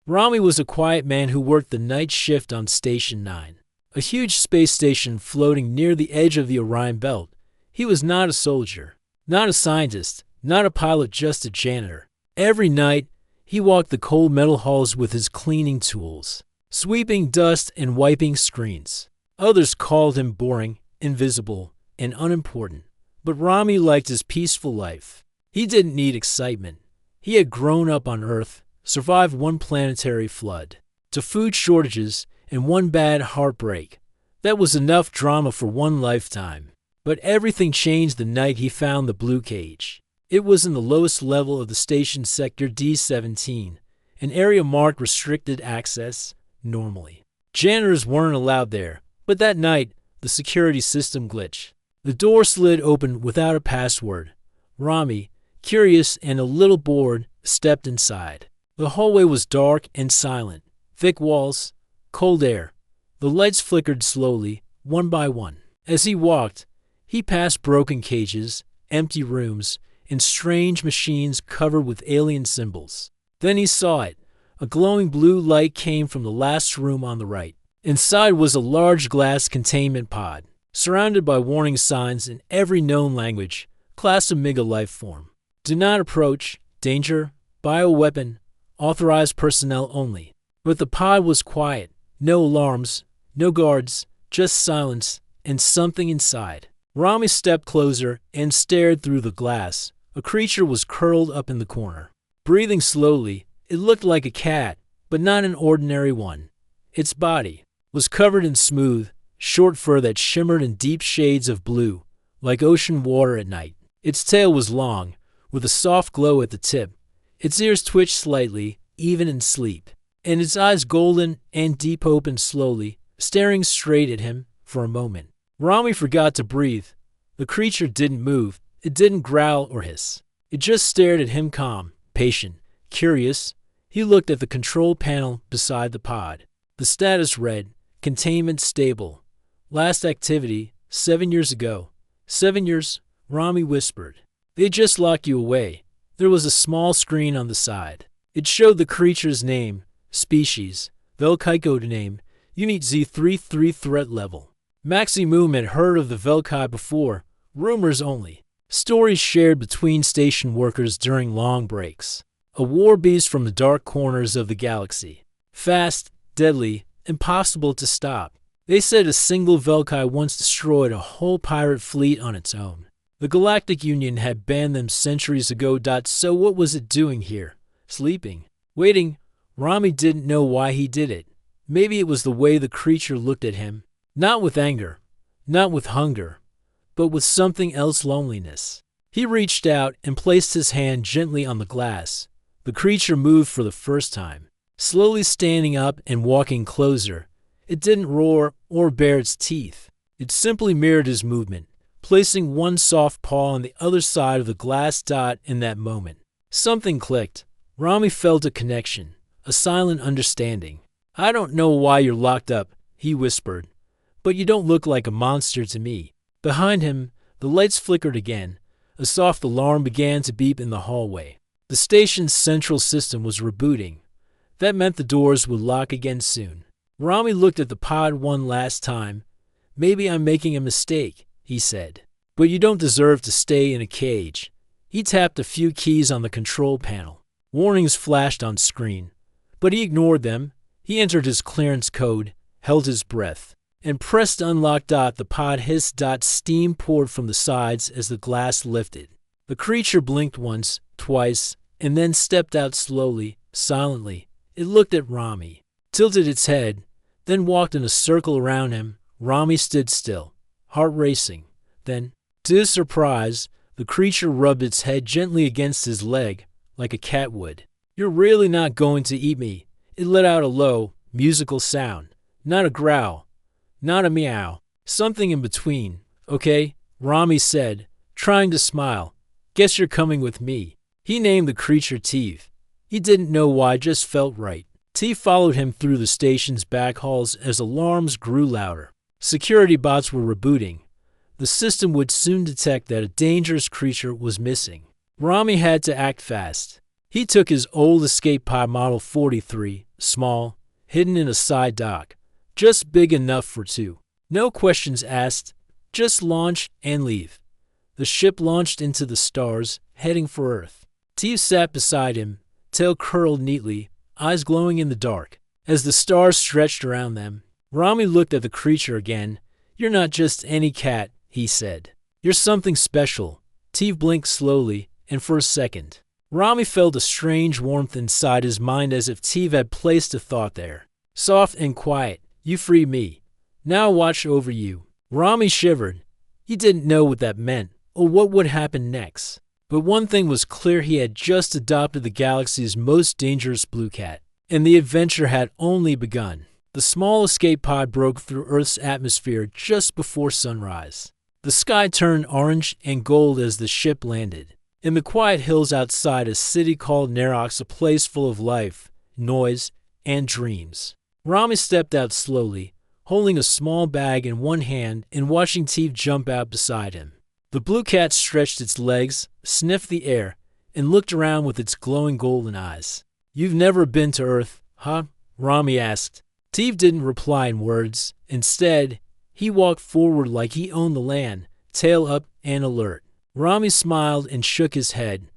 Rami was a quiet man who worked the night shift on Station 9, a huge space station floating near the edge of the Orion Belt. He was not a soldier, not a scientist, not a pilot, just a janitor. Every night, he walked the cold metal halls with his cleaning tools, sweeping dust and wiping screens. Others called him boring, invisible, and unimportant, but Rami liked his peaceful life. He didn't need excitement. He had grown up on Earth, survived one planetary flood, to food shortages and one bad heartbreak. That was enough drama for one lifetime. But everything changed the night he found the blue cage. It was in the lowest level of the station sector D-17, an area marked restricted access. Normally, janitors weren't allowed there, but that night, the security system glitched. The door slid open without a password. Rami, curious and a little bored, stepped inside. The hallway was dark and silent. Thick walls, cold air. The lights flickered slowly, one by one. As he walked, he passed broken cages, empty rooms, and strange machines covered with alien symbols. Then he saw it. A glowing blue light came from the last room on the right. Inside was a large glass containment pod, surrounded by warning signs in every known language. Class Omega life form. Do not approach. Danger. Bioweapon. Authorized personnel only. But the pod was quiet. No alarms. No guards. Just silence and something inside. Rami stepped closer and stared through the glass. A creature was curled up in the corner. Breathing slowly, it looked like a cat, but not an ordinary one. Its body was covered in smooth, short fur that shimmered in deep shades of blue, like ocean water at night. Its tail was long, with a soft glow at the tip. Its ears twitched slightly, even in sleep, and its eyes golden and deep opened slowly, staring straight at him for a moment. Rami forgot to breathe. The creature didn't move. It didn't growl or hiss. It just stared at him, calm, patient, curious. He looked at the control panel beside the pod. The status read, Containment stable. Last activity, 7 years ago. 7 years, Rami whispered. They just locked you away. There was a small screen on the side. It showed the creature's name, species, Velkai code name, Unit Z33 threat level. Maxi Moon had heard of the Velkai before, rumors only. Stories shared between station workers during long breaks. A war beast from the dark corners of the galaxy. Fast, deadly, impossible to stop. They said a single Velkai once destroyed a whole pirate fleet on its own. The Galactic Union had banned them centuries ago. So what was it doing here? Sleeping? Waiting? Rami didn't know why he did it. Maybe it was the way the creature looked at him. Not with anger, not with hunger, but with something else, loneliness. He reached out and placed his hand gently on the glass. The creature moved for the first time, slowly standing up and walking closer. It didn't roar or bare its teeth. It simply mirrored his movement, placing one soft paw on the other side of the glass dot. In that moment, something clicked. Rami felt a connection, a silent understanding. I don't know why you're locked up, he whispered. But you don't look like a monster to me. Behind him, the lights flickered again. A soft alarm began to beep in the hallway. The station's central system was rebooting. That meant the doors would lock again soon. Rami looked at the pod one last time. Maybe I'm making a mistake, he said. But you don't deserve to stay in a cage. He tapped a few keys on the control panel. Warnings flashed on screen. But he ignored them. He entered his clearance code, held his breath, and pressed unlock. The pod hissed. Steam poured from the sides as the glass lifted. The creature blinked once, twice, and then stepped out slowly, silently. It looked at Rami, tilted its head, then walked in a circle around him. Rami stood still, heart racing. Then, to his surprise, the creature rubbed its head gently against his leg, like a cat would. You're really not going to eat me. It let out a low, musical sound. Not a growl. Not a meow. Something in between. Okay, Rami said, trying to smile. Guess you're coming with me. He named the creature Teeve. He didn't know why, just felt right. Teeve followed him through the station's back halls as alarms grew louder. Security bots were rebooting. The system would soon detect that a dangerous creature was missing. Rami had to act fast. He took his old escape pod Model 43, small, hidden in a side dock, just big enough for two. No questions asked, just launch and leave. The ship launched into the stars, heading for Earth. Steve sat beside him, tail curled neatly, eyes glowing in the dark. As the stars stretched around them, Rami looked at the creature again. "You're not just any cat," he said. "You're something special." Steve blinked slowly, and for a second, Rami felt a strange warmth inside his mind, as if Steve had placed a thought there. "Soft and quiet, you free me. Now I watch over you." Rami shivered. He didn't know what that meant, or what would happen next. But one thing was clear: he had just adopted the galaxy's most dangerous blue cat, and the adventure had only begun. The small escape pod broke through Earth's atmosphere just before sunrise. The sky turned orange and gold as the ship landed. In the quiet hills outside a city called Nerox, a place full of life, noise, and dreams. Rami stepped out slowly, holding a small bag in one hand and watching Steve jump out beside him. The blue cat stretched its legs, sniffed the air, and looked around with its glowing golden eyes. "You've never been to Earth, huh?" Rami asked. Steve didn't reply in words. Instead, he walked forward like he owned the land, tail up and alert. Rami smiled and shook his head.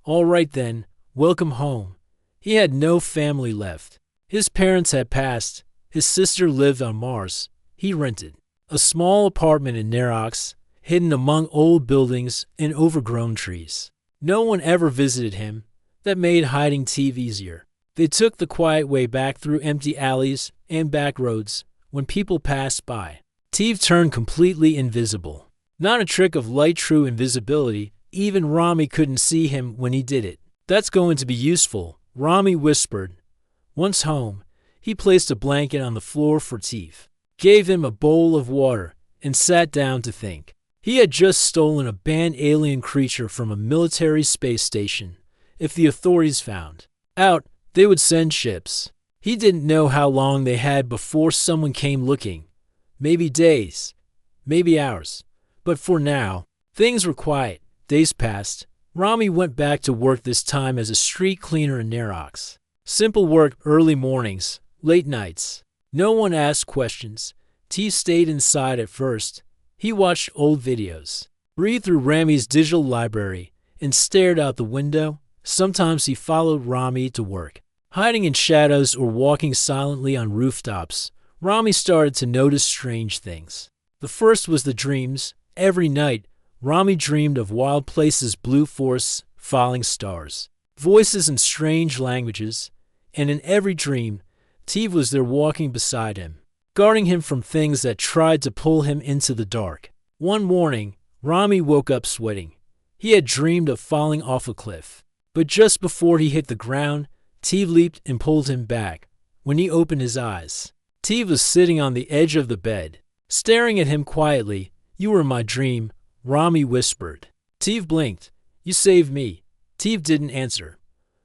"All right then, welcome home." He had no family left. His parents had passed. His sister lived on Mars. He rented a small apartment in Nerox, hidden among old buildings and overgrown trees. No one ever visited him. That made hiding Steve easier. They took the quiet way back through empty alleys and back roads. When people passed by, Steve turned completely invisible. Not a trick of light, true invisibility. Even Rami couldn't see him when he did it. "That's going to be useful," Rami whispered. Once home, he placed a blanket on the floor for Steve, gave him a bowl of water, and sat down to think. He had just stolen a banned alien creature from a military space station. If the authorities found out, they would send ships. He didn't know how long they had before someone came looking. Maybe days, maybe hours. But for now, things were quiet. Days passed. Rami went back to work, this time as a street cleaner in Nerox. Simple work, early mornings, late nights. No one asked questions. Steve stayed inside at first. He watched old videos, breathed through Rami's digital library, and stared out the window. Sometimes he followed Rami to work, hiding in shadows or walking silently on rooftops. Rami started to notice strange things. The first was the dreams. Every night, Rami dreamed of wild places, blue forests, falling stars, voices in strange languages, and in every dream, Steve was there walking beside him, guarding him from things that tried to pull him into the dark. One morning, Rami woke up sweating. He had dreamed of falling off a cliff. But just before he hit the ground, Steve leaped and pulled him back. When he opened his eyes, Steve was sitting on the edge of the bed, staring at him quietly. "You were my dream," Rami whispered. Steve blinked. "You saved me." Steve didn't answer,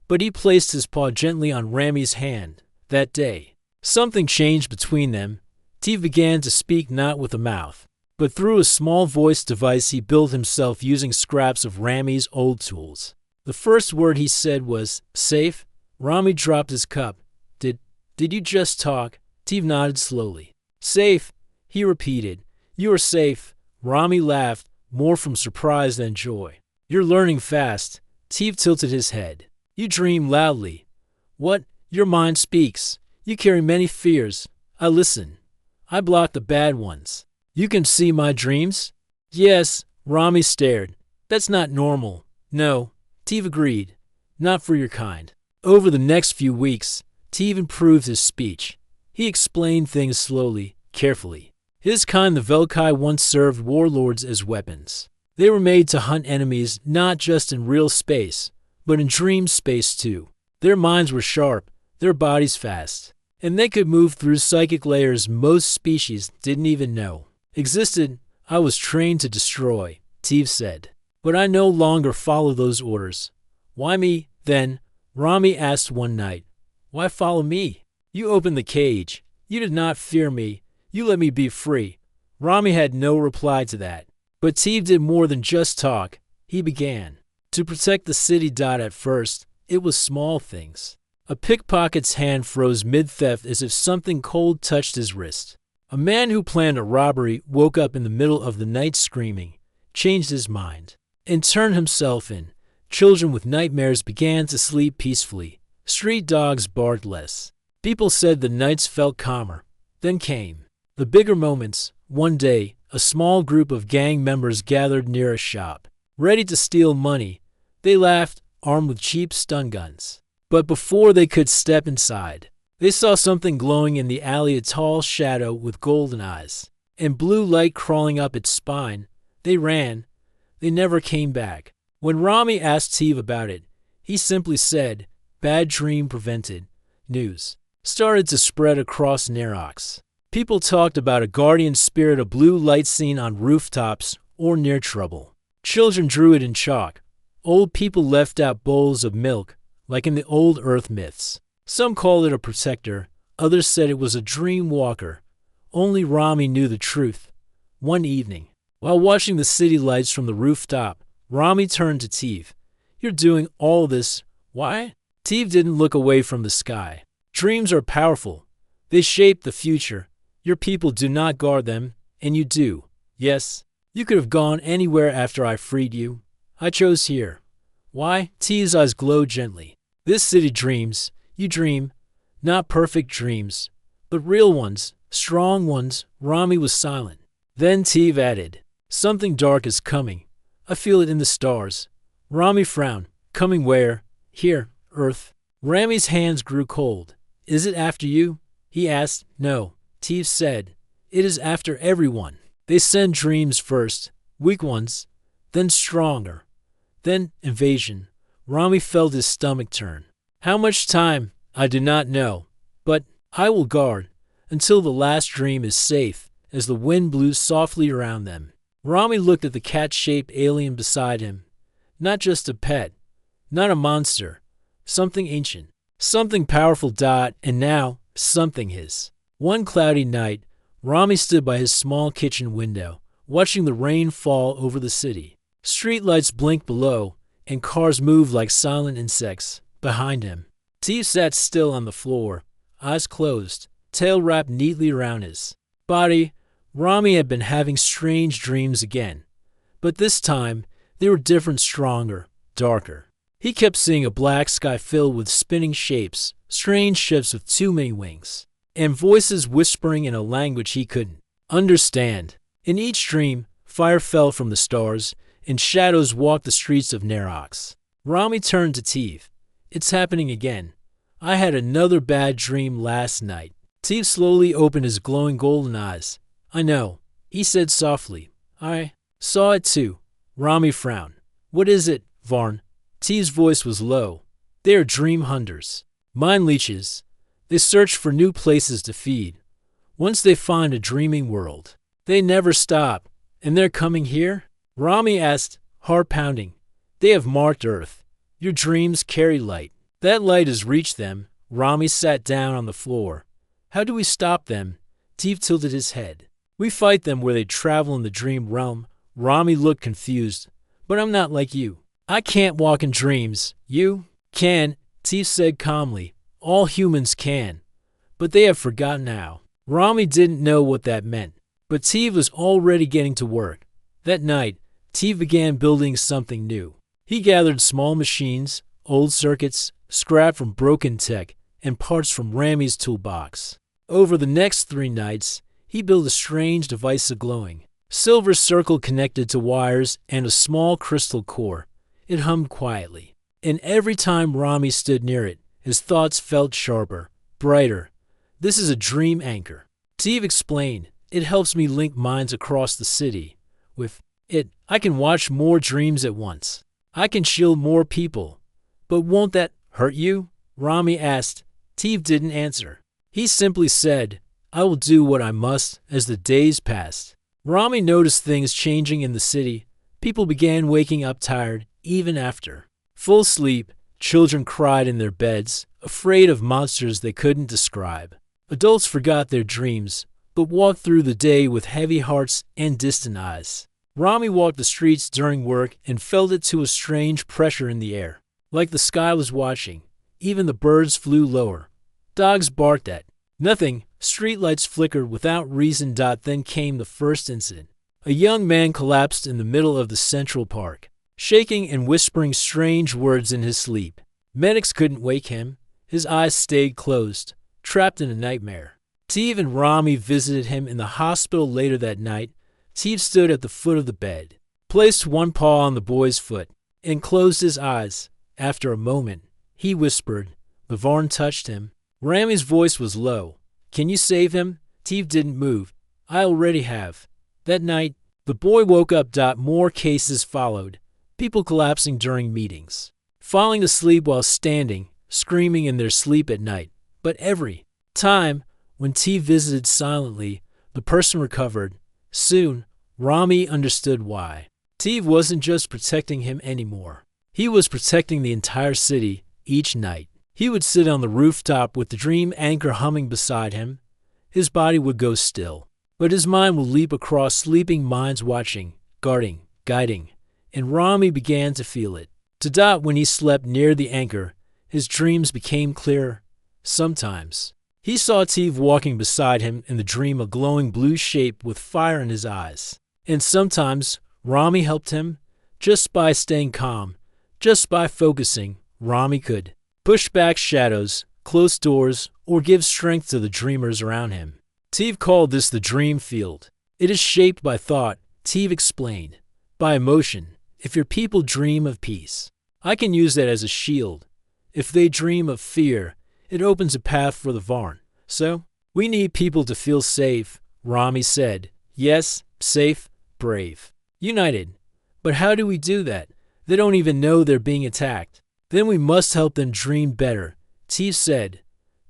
but he placed his paw gently on Rami's hand. That day, something changed between them. Steve began to speak, not with a mouth, but through a small voice device he built himself using scraps of Rami's old tools. The first word he said was, "Safe." Rami dropped his cup. Did you just talk?" Steve nodded slowly. "Safe," he repeated. "You are safe." Rami laughed, more from surprise than joy. "You're learning fast." Steve tilted his head. "You dream loudly." "What?" "Your mind speaks. You carry many fears." "I listen. I block the bad ones." "You can see my dreams?" "Yes." Rami stared. "That's not normal." "No." Steve agreed. "Not for your kind." Over the next few weeks, Steve improved his speech. He explained things slowly, carefully. His kind, the Velkai, once served warlords as weapons. They were made to hunt enemies not just in real space, but in dream space too. Their minds were sharp, their bodies fast, and they could move through psychic layers most species didn't even know existed. "I was trained to destroy," Steve said. "But I no longer follow those orders." "Why me, then?" Rami asked one night. "Why follow me? You opened the cage. You did not fear me. You let me be free." Rami had no reply to that. But Steve did more than just talk. He began to protect the city. At first, it was small things. A pickpocket's hand froze mid-theft as if something cold touched his wrist. A man who planned a robbery woke up in the middle of the night screaming, changed his mind, and turned himself in. Children with nightmares began to sleep peacefully. Street dogs barked less. People said the nights felt calmer. Then came the bigger moments. One day, a small group of gang members gathered near a shop, ready to steal money. They laughed, armed with cheap stun guns. But before they could step inside, they saw something glowing in the alley, a tall shadow with golden eyes and blue light crawling up its spine. They ran. They never came back. When Rami asked Steve about it, he simply said, "Bad dream prevented." News started to spread across Nerox. People talked about a guardian spirit, a blue light seen on rooftops or near trouble. Children drew it in chalk. Old people left out bowls of milk, like in the old Earth myths. Some called it a protector. Others said it was a dream walker. Only Rami knew the truth. One evening, while watching the city lights from the rooftop, Rami turned to Steve. "You're doing all this. Why?" Steve didn't look away from the sky. "Dreams are powerful. They shape the future. Your people do not guard them, and you do. Yes, you could have gone anywhere after I freed you. I chose here. Why?" Steve's eyes glowed gently. "This city dreams. You dream. Not perfect dreams, but real ones, strong ones." Rami was silent. Then Steve added, "Something dark is coming. I feel it in the stars." Rami frowned. "Coming where?" "Here, Earth." Rami's hands grew cold. "Is it after you?" he asked. "No," Steve said. "It is after everyone. They send dreams first, weak ones, then stronger, then invasion." Rami felt his stomach turn. "How much time? I do not know, but I will guard until the last dream is safe." As the wind blew softly around them, Rami looked at the cat-shaped alien beside him. Not just a pet, not a monster, something ancient, something powerful. And now, something his. One cloudy night, Rami stood by his small kitchen window, watching the rain fall over the city. Streetlights blinked below, and cars moved like silent insects behind him. Steve sat still on the floor, eyes closed, tail wrapped neatly around his body. Rami had been having strange dreams again, but this time they were different, stronger, darker. He kept seeing a black sky filled with spinning shapes, strange ships with too many wings, and voices whispering in a language he couldn't understand. In each dream, fire fell from the stars, and shadows walked the streets of Nerox. Rami turned to Steve. "It's happening again. I had another bad dream last night." Steve slowly opened his glowing golden eyes. "I know," he said softly. "I saw it too." Rami frowned. "What is it, Varn?" Steve's voice was low. "They are dream hunters. Mind leeches. They search for new places to feed. Once they find a dreaming world, they never stop. And they're coming here?" Rami asked, heart pounding. "They have marked Earth. Your dreams carry light. That light has reached them." Rami sat down on the floor. "How do we stop them?" Steve tilted his head. "We fight them where they travel in the dream realm." Rami looked confused. "But I'm not like you. I can't walk in dreams. You can," Steve said calmly. "All humans can. But they have forgotten how." Rami didn't know what that meant, but Steve was already getting to work. That night, Steve began building something new. He gathered small machines, old circuits, scrap from broken tech, and parts from Rami's toolbox. Over the next 3 nights, he built a strange device, a glowing silver circle connected to wires and a small crystal core. It hummed quietly, and every time Rami stood near it, his thoughts felt sharper, brighter. "This is a dream anchor," Steve explained. "It helps me link minds across the city. With it, I can watch more dreams at once. I can shield more people." "But won't that hurt you?" Rami asked. Steve didn't answer. He simply said, "I will do what I must." As the days passed, Rami noticed things changing in the city. People began waking up tired, even after full sleep. Children cried in their beds, afraid of monsters they couldn't describe. Adults forgot their dreams, but walked through the day with heavy hearts and distant eyes. Rami walked the streets during work and felt it to a strange pressure in the air, like the sky was watching. Even the birds flew lower. Dogs barked at nothing. Streetlights flickered without reason. Then came the first incident. A young man collapsed in the middle of the Central Park, shaking and whispering strange words in his sleep. Medics couldn't wake him. His eyes stayed closed, trapped in a nightmare. Steve and Rami visited him in the hospital later that night. Steve stood at the foot of the bed, placed one paw on the boy's foot, and closed his eyes. After a moment, he whispered. The Varn touched him. Rami's voice was low. Can you save him? Steve didn't move. I already have. That night, the boy woke up. More cases followed, people collapsing during meetings, falling asleep while standing, screaming in their sleep at night. But every time, when Steve visited silently, the person recovered. Soon, Rami understood why. Steve wasn't just protecting him anymore. He was protecting the entire city. Each night, he would sit on the rooftop with the dream anchor humming beside him. His body would go still, but his mind would leap across sleeping minds, watching, guarding, guiding, and Rami began to feel it. When he slept near the anchor, his dreams became clearer. Sometimes, he saw Steve walking beside him in the dream, a glowing blue shape with fire in his eyes. And sometimes, Rami helped him, just by staying calm, just by focusing. Rami could push back shadows, close doors, or give strength to the dreamers around him. Steve called this the dream field. It is shaped by thought, Steve explained, by emotion. If your people dream of peace, I can use that as a shield. If they dream of fear, it opens a path for the Varn. So, we need people to feel safe, Rami said. Yes, safe, brave, united. But how do we do that? They don't even know they're being attacked. Then we must help them dream better, Steve said.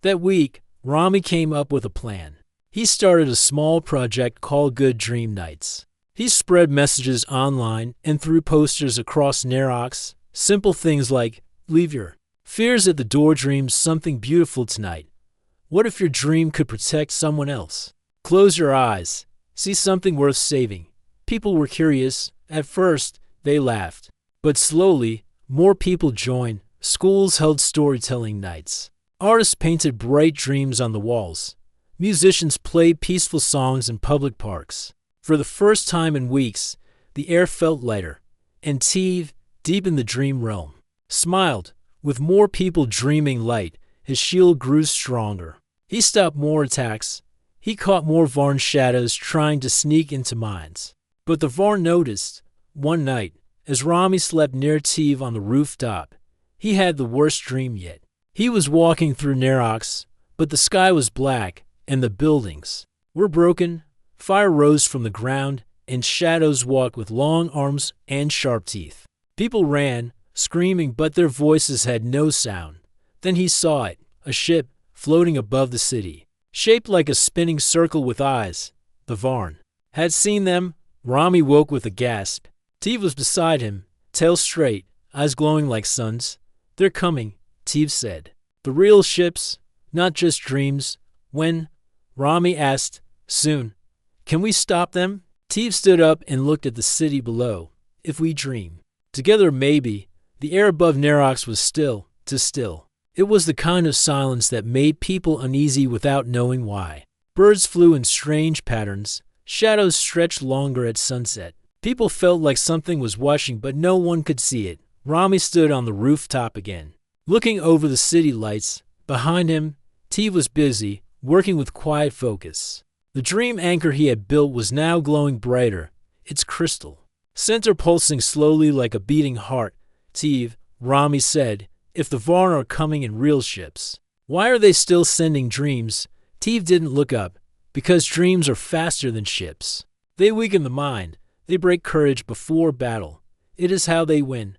That week, Rami came up with a plan. He started a small project called Good Dream Nights. He spread messages online and threw posters across Nerox. Simple things like, leave your fears at the door, dream something beautiful tonight. What if your dream could protect someone else? Close your eyes, see something worth saving. People were curious. At first, they laughed. But slowly, more people joined. Schools held storytelling nights. Artists painted bright dreams on the walls. Musicians played peaceful songs in public parks. For the first time in weeks, the air felt lighter, and Steve, deep in the dream realm, smiled. With more people dreaming light, his shield grew stronger. He stopped more attacks. He caught more Varn shadows trying to sneak into minds. But the Varn noticed. One night, as Rami slept near Steve on the rooftop, he had the worst dream yet. He was walking through Nerox, but the sky was black, and the buildings were broken. Fire rose from the ground, and shadows walked with long arms and sharp teeth. People ran, screaming, but their voices had no sound. Then he saw it, a ship floating above the city, shaped like a spinning circle with eyes. The Varn had seen them. Rami woke with a gasp. Steve was beside him, tail straight, eyes glowing like suns. They're coming, Steve said. The real ships, not just dreams. When? Rami asked. Soon. Can we stop them? Steve stood up and looked at the city below. If we dream together, maybe. The air above Nerox was still, too still. It was the kind of silence that made people uneasy without knowing why. Birds flew in strange patterns. Shadows stretched longer at sunset. People felt like something was watching, but no one could see it. Rami stood on the rooftop again, looking over the city lights. Behind him, Steve was busy, working with quiet focus. The dream anchor he had built was now glowing brighter, its crystal center pulsing slowly like a beating heart. Steve, Rami said, if the Varn are coming in real ships, why are they still sending dreams? Steve didn't look up. Because dreams are faster than ships. They weaken the mind. They break courage before battle. It is how they win.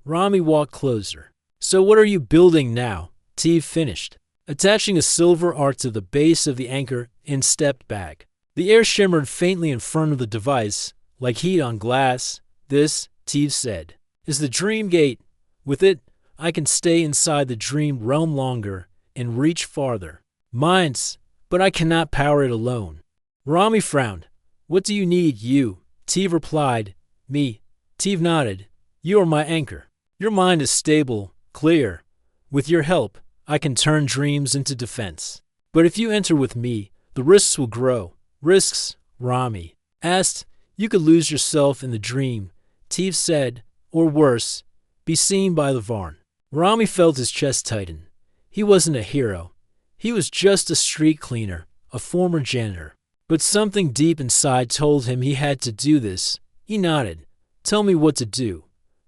Rami walked closer. So what are you building now? Steve finished, attaching a silver arc to the base of the anchor, and stepped back. The air shimmered faintly in front of the device, like heat on glass. This, Steve said, is the dream gate. With it, I can stay inside the dream realm longer and reach farther. Minds. But I cannot power it alone. Rami frowned. What do you need, you? Steve replied. Me. Steve nodded. You are my anchor. Your mind is stable, clear. With your help, I can turn dreams into defense. But if you enter with me, the risks will grow. Risks, Rami asked. You could lose yourself in the dream, Teeve said, or worse, be seen by the Varn. Rami felt his chest tighten. He wasn't a hero. He was just a street cleaner, a former janitor. But something deep inside told him he had to do this. He nodded. Tell me what to do.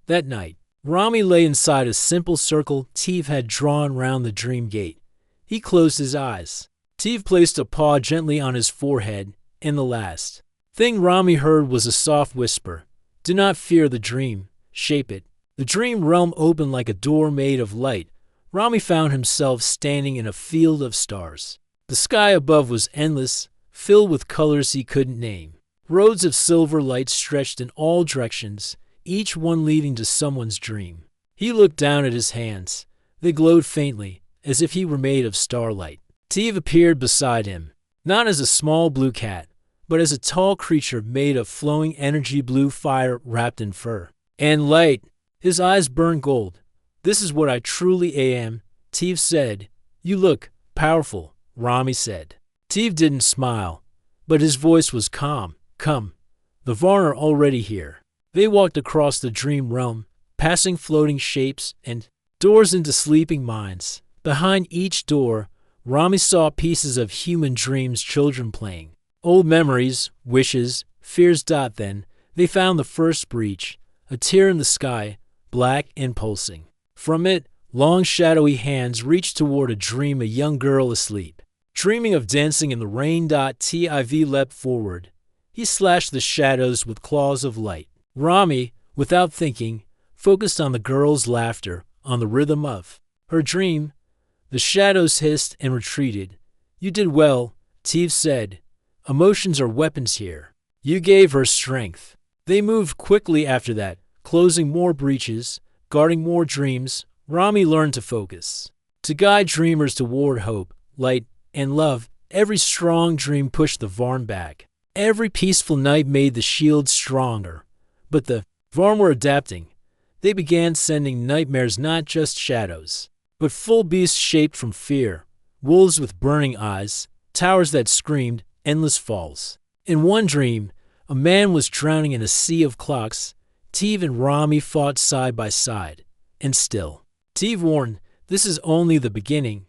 That night, Rami lay inside a simple circle Teeve had drawn round the dream gate. He closed his eyes. Teeve placed a paw gently on his forehead, and the last thing Rami heard was a soft whisper. Do not fear the dream. Shape it. The dream realm opened like a door made of light. Rami found himself standing in a field of stars. The sky above was endless, filled with colors he couldn't name. Roads of silver light stretched in all directions, each one leading to someone's dream. He looked down at his hands. They glowed faintly, as if he were made of starlight. Teeve appeared beside him, not as a small blue cat, but as a tall creature made of flowing energy blue fire wrapped in fur and light. His eyes burned gold. This is what I truly am, Teeve said. You look powerful, Rami said. Teeve didn't smile, but his voice was calm. Come, the Varn are already here. They walked across the dream realm, passing floating shapes and doors into sleeping minds. Behind each door, Rami saw pieces of human dreams, children playing. Old memories, wishes, fears. Then they found the first breach, a tear in the sky, black and pulsing. From it, long shadowy hands reached toward a dream, a young girl asleep, dreaming of dancing in the rain. Tiv leapt forward. He slashed the shadows with claws of light. Rami, without thinking, focused on the girl's laughter, on the rhythm of her dream. The shadows hissed and retreated. You did well, Teeve said. Emotions are weapons here. You gave her strength. They moved quickly after that, closing more breaches, guarding more dreams. Rami learned to focus, to guide dreamers toward hope, light, and love. Every strong dream pushed the Varn back. Every peaceful night made the shield stronger. But the Varn were adapting. They began sending nightmares, not just shadows, but full beasts shaped from fear, wolves with burning eyes, towers that screamed, endless falls. In one dream, a man was drowning in a sea of clocks. Teeve and Rami fought side by side, and still. Teeve warned, this is only the beginning.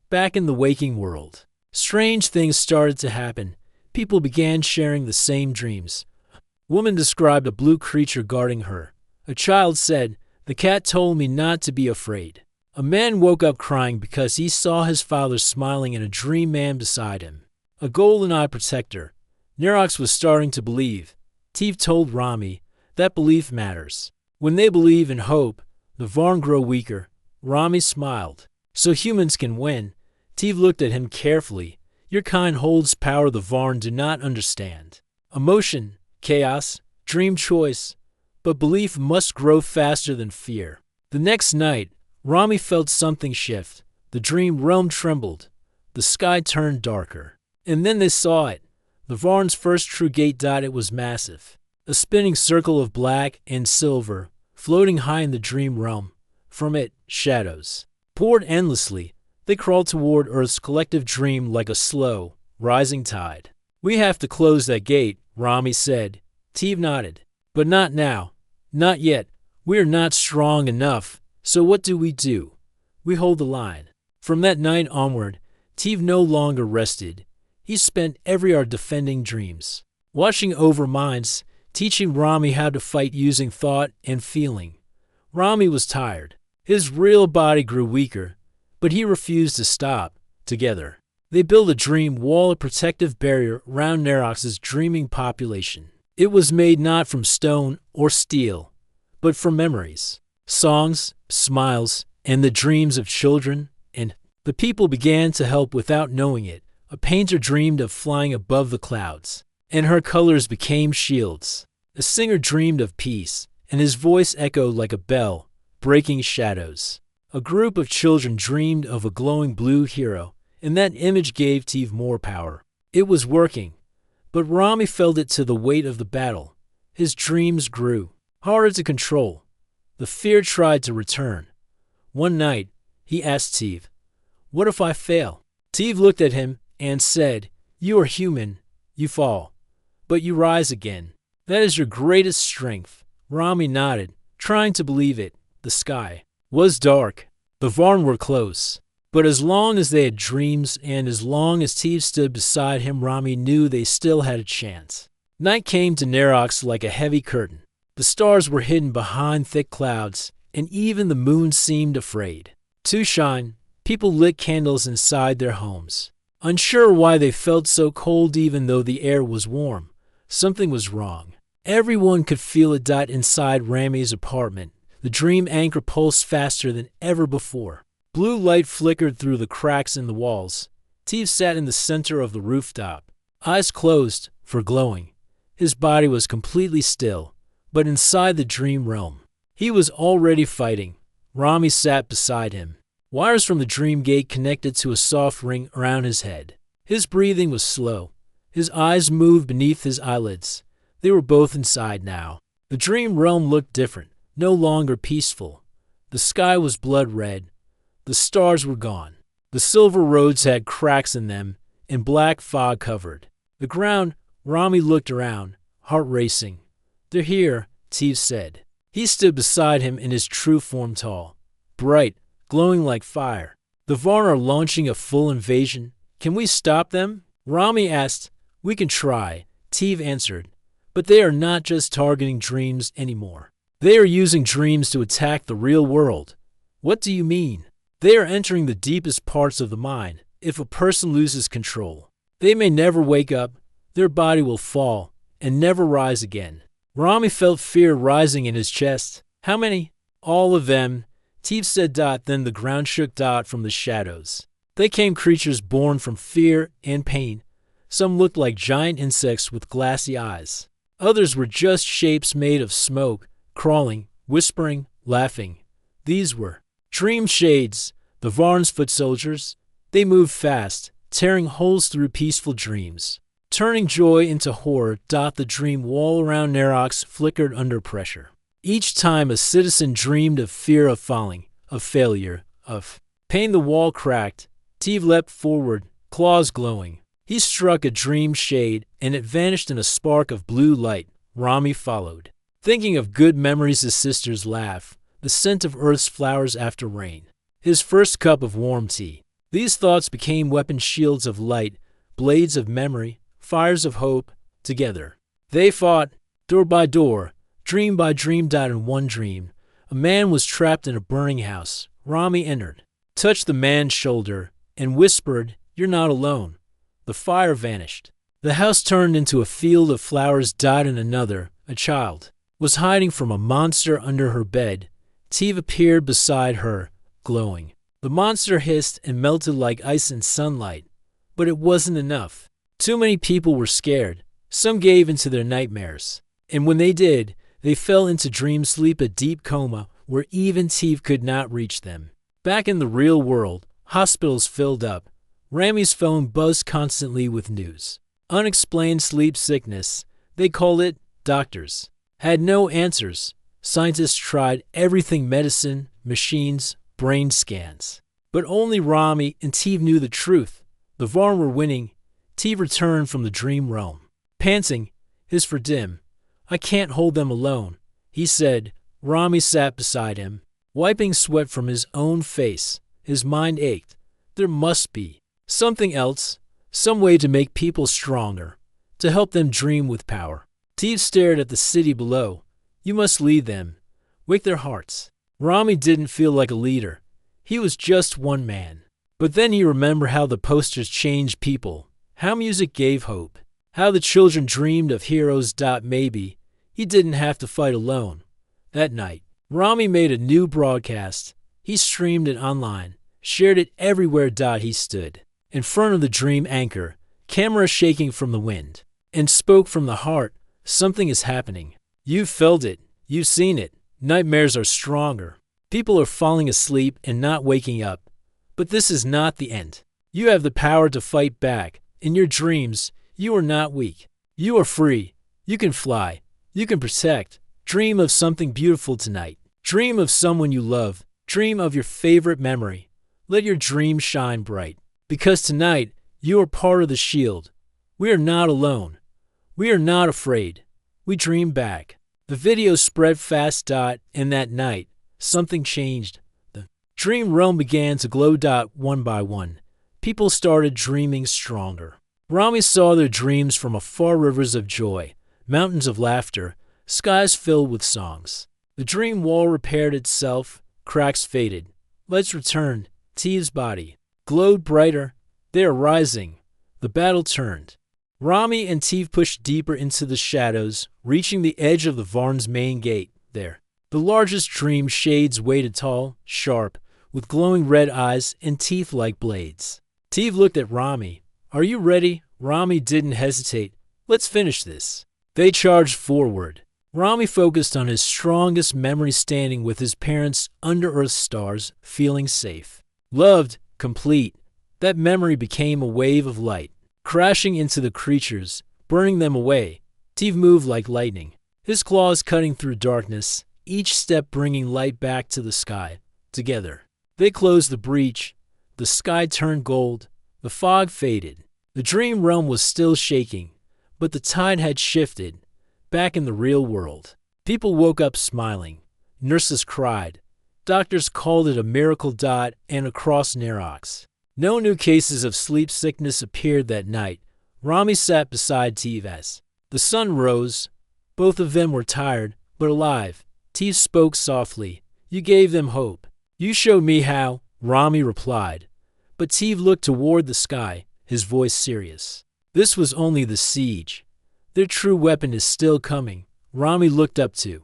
Back in the waking world, strange things started to happen. People began sharing the same dreams. A woman described a blue creature guarding her. A child said, the cat told me not to be afraid. A man woke up crying because he saw his father smiling and a dream man beside him. A golden-eyed protector. Nerox was starting to believe. Teeve told Rami, that belief matters. When they believe in hope, the Varn grow weaker. Rami smiled. So humans can win. Teeve looked at him carefully. Your kind holds power the Varn do not understand. Emotion, chaos, dream choice. But belief must grow faster than fear. The next night, Rami felt something shift. The dream realm trembled. The sky turned darker. And then they saw it. The Varn's first true gate. It was massive. A spinning circle of black and silver, floating high in the dream realm. From it, shadows poured endlessly. They crawled toward Earth's collective dream like a slow, rising tide. We have to close that gate, Rami said. Teeve nodded. But not now. Not yet. We are not strong enough. So what do? We hold the line. From that night onward, Teeve no longer rested. He spent every hour defending dreams, watching over minds, teaching Rami how to fight using thought and feeling. Rami was tired. His real body grew weaker, but he refused to stop. Together, they built a dream wall, a protective barrier around Nerox's dreaming population. It was made not from stone or steel, but from memories, songs, smiles, and the dreams of children. And the people began to help without knowing it. A painter dreamed of flying above the clouds, and her colors became shields. A singer dreamed of peace, and his voice echoed like a bell, breaking shadows. A group of children dreamed of a glowing blue hero, and that image gave Teeve more power. It was working, but Rami felt it to the weight of the battle. His dreams grew harder to control. The fear tried to return. One night, he asked Steve. What if I fail? Steve looked at him and said, You are human. You fall, but you rise again. That is your greatest strength. Rami nodded, trying to believe it. The sky was dark. The Varn were close. But as long as they had dreams and as long as Steve stood beside him, Rami knew they still had a chance. Night came to Nerox like a heavy curtain. The stars were hidden behind thick clouds, and even the moon seemed afraid to shine. People lit candles inside their homes. Unsure why they felt so cold even though the air was warm. Something was wrong. Everyone could feel it. Inside Rami's apartment, the dream anchor pulsed faster than ever before. Blue light flickered through the cracks in the walls. Steve sat in the center of the rooftop, eyes closed for glowing. His body was completely still, but inside the dream realm, he was already fighting. Rami sat beside him. Wires from the dream gate connected to a soft ring around his head. His breathing was slow. His eyes moved beneath his eyelids. They were both inside now. The dream realm looked different, no longer peaceful. The sky was blood red. The stars were gone. The silver roads had cracks in them, and black fog covered the ground. Rami looked around, heart racing. They're here, Steve said. He stood beside him in his true form, tall, bright, glowing like fire. The Varn are launching a full invasion. Can we stop them? Rami asked. We can try, Steve answered. But they are not just targeting dreams anymore. They are using dreams to attack the real world. What do you mean? They are entering the deepest parts of the mind. If a person loses control, they may never wake up. Their body will fall and never rise again. Rami felt fear rising in his chest. How many? All of them, Steve said. Then the ground shook. From the shadows, they came creatures born from fear and pain. Some looked like giant insects with glassy eyes. Others were just shapes made of smoke, crawling, whispering, laughing. These were dream shades, the Varn's foot soldiers. They moved fast, tearing holes through peaceful dreams, turning joy into horror. The dream wall around Nerox flickered under pressure. Each time a citizen dreamed of fear, of falling, of failure, of pain, the wall cracked. Steve leapt forward, claws glowing. He struck a dream shade, and it vanished in a spark of blue light. Rami followed, thinking of good memories, his sister's laugh, the scent of Earth's flowers after rain, his first cup of warm tea. These thoughts became weapon shields of light, blades of memory, fires of hope. Together, they fought, door by door, dream by dream. In one dream, a man was trapped in a burning house. Rami entered, touched the man's shoulder, and whispered, You're not alone. The fire vanished. The house turned into a field of flowers. In another, a child was hiding from a monster under her bed. Steve appeared beside her, glowing. The monster hissed and melted like ice in sunlight. But it wasn't enough. Too many people were scared. Some gave into their nightmares. And when they did, they fell into dream sleep, a deep coma where even Steve could not reach them. Back in the real world, hospitals filled up. Rami's phone buzzed constantly with news. Unexplained sleep sickness, they called it. Doctors had no answers. Scientists tried everything: medicine, machines, brain scans. But only Rami and Steve knew the truth. The Varn were winning. Steve returned from the dream realm, panting, his for dim. I can't hold them alone, he said. Rami sat beside him, wiping sweat from his own face. His mind ached. There must be something else, some way to make people stronger, to help them dream with power. Steve stared at the city below. You must lead them, wake their hearts. Rami didn't feel like a leader. He was just one man. But then he remembered how the posters changed people, how music gave hope, how the children dreamed of heroes. Maybe he didn't have to fight alone. That night, Rami made a new broadcast. He streamed it online, shared it everywhere. He stood in front of the dream anchor, camera shaking from the wind, and spoke from the heart. Something is happening. You've felt it. You've seen it. Nightmares are stronger. People are falling asleep and not waking up. But this is not the end. You have the power to fight back. In your dreams, you are not weak. You are free. You can fly. You can protect. Dream of something beautiful tonight. Dream of someone you love. Dream of your favorite memory. Let your dream shine bright. Because tonight, you are part of the shield. We are not alone. We are not afraid. We dream back. The video spread fast. And that night, something changed. The dream realm began to glow. One by one, people started dreaming stronger. Rami saw their dreams from afar, rivers of joy, mountains of laughter, skies filled with songs. The dream wall repaired itself, cracks faded. Lights returned. Teve's body glowed brighter. They are rising. The battle turned. Rami and Teve pushed deeper into the shadows, reaching the edge of the Varn's main gate. There, the largest dream shades waited tall, sharp, with glowing red eyes and teeth like blades. Teve looked at Rami. Are you ready? Rami didn't hesitate. Let's finish this. They charged forward. Rami focused on his strongest memory, standing with his parents under Earth's stars, feeling safe. Loved, complete. That memory became a wave of light, crashing into the creatures, burning them away. Teve moved like lightning, his claws cutting through darkness, each step bringing light back to the sky. Together, they closed the breach. The sky turned gold. The fog faded. The dream realm was still shaking, but the tide had shifted. Back in the real world, people woke up smiling. Nurses cried. Doctors called it a miracle. And across Nerox, no new cases of sleep sickness appeared that night. Rami sat beside Teve as the sun rose. Both of them were tired, but alive. Teve spoke softly. You gave them hope. You showed me how, Rami replied. But Teve looked toward the sky, his voice serious. This was only the siege. Their true weapon is still coming. Rami looked up too.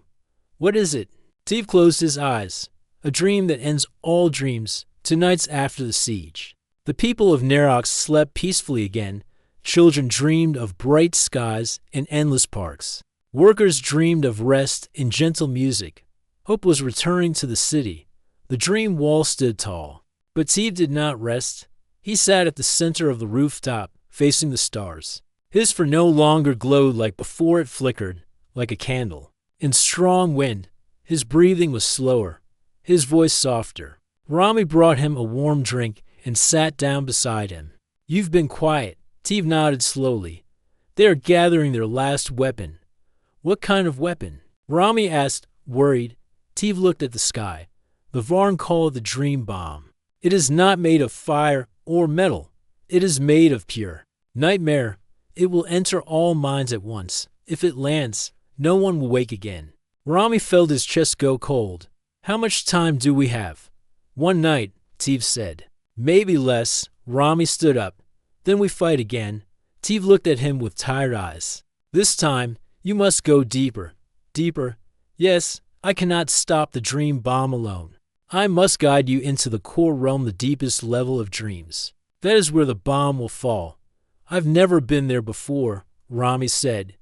What is it? Teve closed his eyes. A dream that ends all dreams. Tonight's after the siege. The people of Nerox slept peacefully again. Children dreamed of bright skies and endless parks. Workers dreamed of rest and gentle music. Hope was returning to the city. The dream wall stood tall. But Teve did not rest. He sat at the center of the rooftop, facing the stars. His fur no longer glowed like before. It flickered, like a candle. In strong wind, his breathing was slower, his voice softer. Rami brought him a warm drink and sat down beside him. You've been quiet. Teve nodded slowly. They are gathering their last weapon. What kind of weapon? Rami asked, worried. Teve looked at the sky. The Varn called the dream bomb. It is not made of fire or metal. It is made of pure nightmare. It will enter all minds at once. If it lands, no one will wake again. Rami felt his chest go cold. How much time do we have? One night, Teve said. Maybe less. Rami stood up. Then we fight again. Teve looked at him with tired eyes. This time, you must go deeper. Deeper. Yes, I cannot stop the dream bomb alone. I must guide you into the core realm, the deepest level of dreams. That is where the bomb will fall. I've never been there before, Rami said.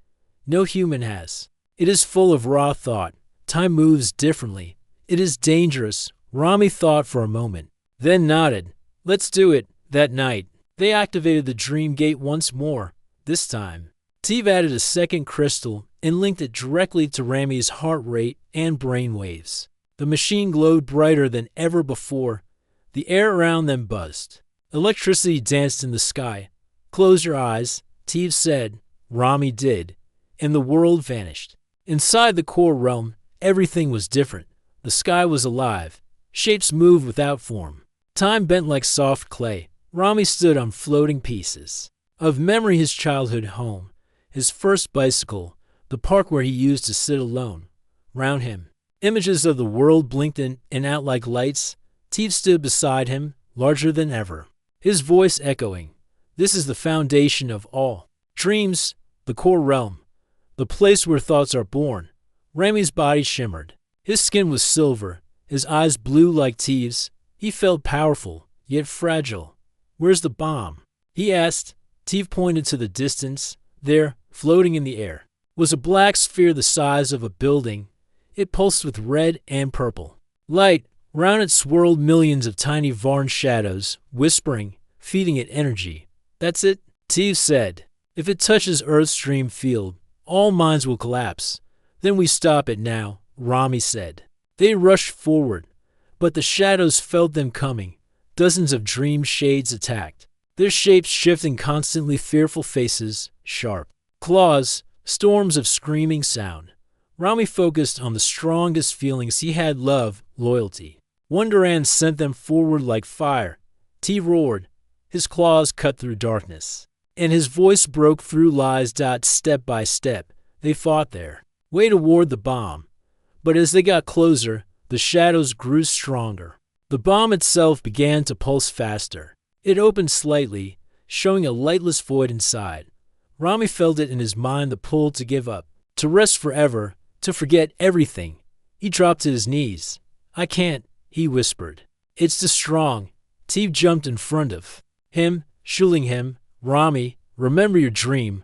No human has. It is full of raw thought. Time moves differently. It is dangerous. Rami thought for a moment, then nodded. Let's do it. That night, they activated the dream gate once more. This time, Teve added a second crystal and linked it directly to Rami's heart rate and brain waves. The machine glowed brighter than ever before. The air around them buzzed. Electricity danced in the sky. Close your eyes, Teve said. Rami did, and the world vanished. Inside the core realm, everything was different. The sky was alive. Shapes moved without form. Time bent like soft clay. Rami stood on floating pieces of memory, his childhood home, his first bicycle, the park where he used to sit alone. Round him, images of the world blinked in and out like lights. Teve stood beside him, larger than ever, his voice echoing. This is the foundation of all. Dreams, the core realm, the place where thoughts are born. Rami's body shimmered. His skin was silver, his eyes blue like Teve's. He felt powerful, yet fragile. Where's the bomb? He asked. Teve pointed to the distance. There, floating in the air, was a black sphere the size of a building. It pulsed with red and purple light. Round it swirled millions of tiny Varn shadows, whispering, feeding it energy. That's it, Teve said. If it touches Earth's dream field, all minds will collapse. Then we stop it now, Rami said. They rushed forward, but the shadows felt them coming. dozens of dream shades attacked, their shapes shifting constantly, fearful faces, sharp claws, storms of screaming sound. Rami focused on the strongest feelings he had: love, loyalty. Wonderan sent them forward like fire. T roared, his claws cut through darkness, and his voice broke through lies. Step by step, they fought their way toward the bomb. But as they got closer, the shadows grew stronger. The bomb itself began to pulse faster. It opened slightly, showing a lightless void inside. Rami felt it in his mind, the pull to give up, to rest forever, to forget everything. He dropped to his knees. I can't, he whispered. It's too strong. Teeve jumped in front of him, shielding him. Rami, remember your dream.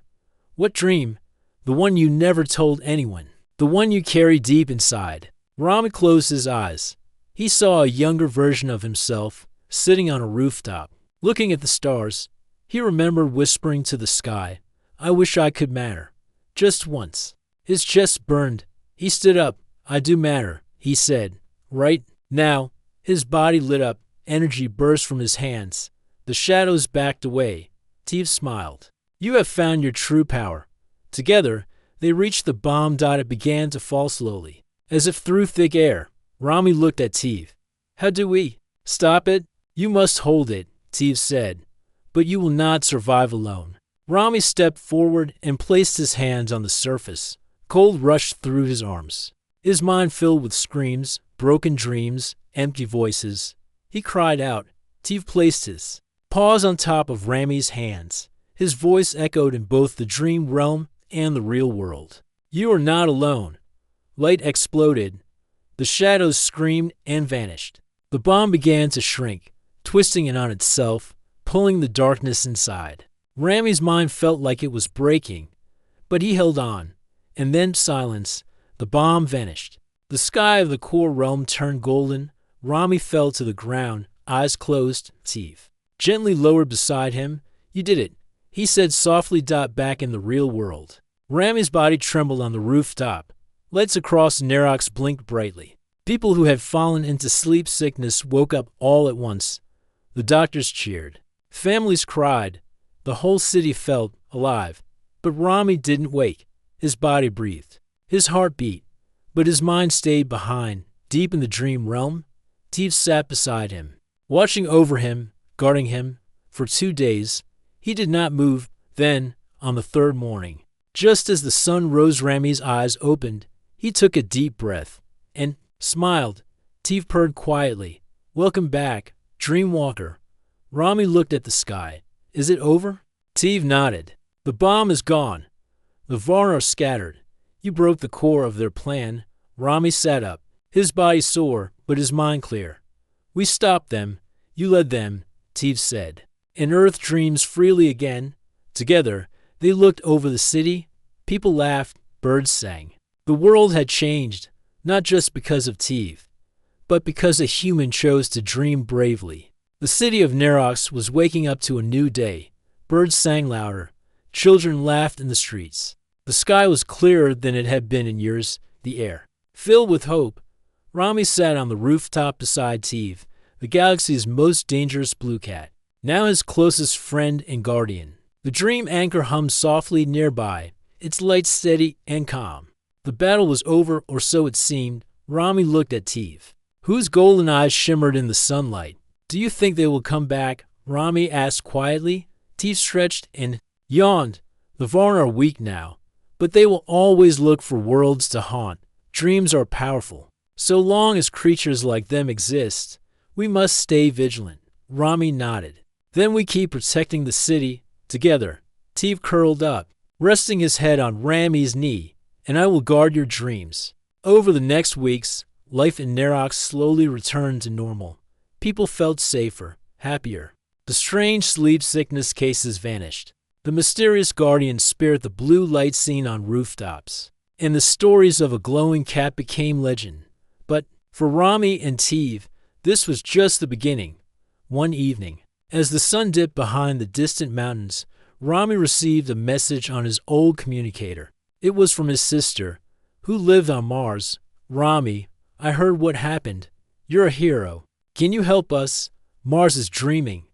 What dream? The one you never told anyone. The one you carry deep inside. Rami closed his eyes. He saw a younger version of himself, sitting on a rooftop, looking at the stars. He remembered whispering to the sky, I wish I could matter. Just once. His chest burned. He stood up. I do matter, he said. Right now. His body lit up. Energy burst from his hands. The shadows backed away. Teeve smiled. You have found your true power. Together, they reached the bomb. It began to fall slowly, as if through thick air. Rami looked at Teeve. How do we stop it? You must hold it, Teeve said. But you will not survive alone. Rami stepped forward and placed his hands on the surface. Cold rushed through his arms. His mind filled with screams, broken dreams, empty voices. He cried out. Teeve placed his paws on top of Rami's hands. His voice echoed in both the dream realm and the real world. You are not alone. Light exploded. The shadows screamed and vanished. The bomb began to shrink, twisting in on itself, pulling the darkness inside. Rami's mind felt like it was breaking, but he held on. And then silence. The bomb vanished. The sky of the core realm turned golden. Rami fell to the ground, eyes closed. Teeve gently lowered beside him. You did it, he said softly. Back in the real world. Rami's body trembled on the rooftop. Lights across Nerox blinked brightly. People who had fallen into sleep sickness woke up all at once. The doctors cheered. Families cried. The whole city felt alive. But Rami didn't wake. His body breathed. His heart beat. But his mind stayed behind, deep in the dream realm. Teeve sat beside him, watching over him, guarding him. For 2 days, he did not move. Then, on the third morning, just as the sun rose, Rami's eyes opened. He took a deep breath and smiled. Teeve purred quietly. Welcome back, Dreamwalker. Rami looked at the sky. Is it over? Teeve nodded. The bomb is gone. The Varn are scattered. You broke the core of their plan. Rami sat up, his body sore, but his mind clear. We stopped them. You led them, Teeve said. And Earth dreams freely again. Together, they looked over the city. People laughed, birds sang. The world had changed, not just because of Teeve, but because a human chose to dream bravely. The city of Nerox was waking up to a new day. Birds sang louder. Children laughed in the streets. The sky was clearer than it had been in years, the air filled with hope. Rami sat on the rooftop beside Teeve, the galaxy's most dangerous blue cat, now his closest friend and guardian. The dream anchor hummed softly nearby, its light steady and calm. The battle was over, or so it seemed. Rami looked at Teeve, whose golden eyes shimmered in the sunlight. Do you think they will come back? Rami asked quietly. Teeve stretched and yawned. The Varn are weak now, but they will always look for worlds to haunt. Dreams are powerful. So long as creatures like them exist, we must stay vigilant. Rami nodded. Then we keep protecting the city, together. Teeve curled up, resting his head on Rami's knee. And I will guard your dreams. Over the next weeks, life in Nerox slowly returned to normal. People felt safer, happier. The strange sleep sickness cases vanished. The mysterious guardian spared the blue light seen on rooftops. And the stories of a glowing cat became legend. But for Rami and Teeve, this was just the beginning. One evening, as the sun dipped behind the distant mountains, Rami received a message on his old communicator. It was from his sister, who lived on Mars. Rami, I heard what happened. You're a hero. Can you help us? Mars is dreaming,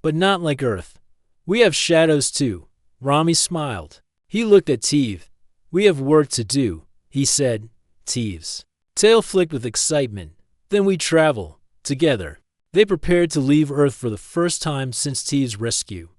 but not like Earth. We have shadows too. Rami smiled. He looked at Teve. We have work to do, he said. Teve's tail flicked with excitement. Then we travel together. They prepared to leave Earth for the first time since Teve's rescue.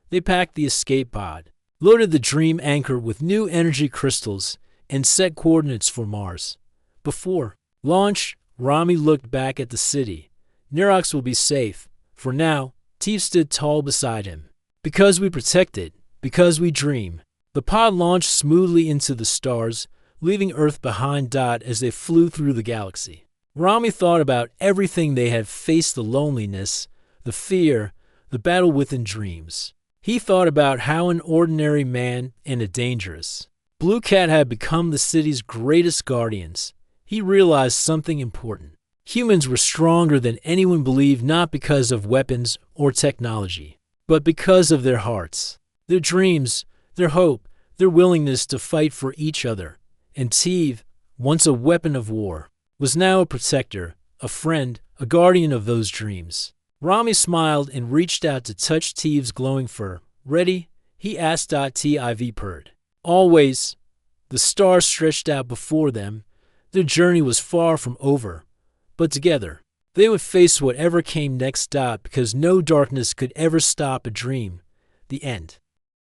They packed the escape pod, loaded the dream anchor with new energy crystals, and set coordinates for Mars. Before launch, Rami looked back at the city. Nerox will be safe. For now, Teve stood tall beside him. Because we protect it, because we dream. The pod launched smoothly into the stars, leaving Earth behind. As they flew through the galaxy, Rami thought about everything they had faced: the loneliness, the fear, the battle within dreams. He thought about how an ordinary man and a dangerous Blue Cat had become the city's greatest guardians. He realized something important. Humans were stronger than anyone believed, not because of weapons or technology, but because of their hearts, their dreams, their hope, their willingness to fight for each other. And Teve, once a weapon of war, was now a protector, a friend, a guardian of those dreams. Rami smiled and reached out to touch Teve's glowing fur. Ready? He asked. Tiv purred. Always. The stars stretched out before them. Their journey was far from over. But together, they would face whatever came next. Because no darkness could ever stop a dream. The end.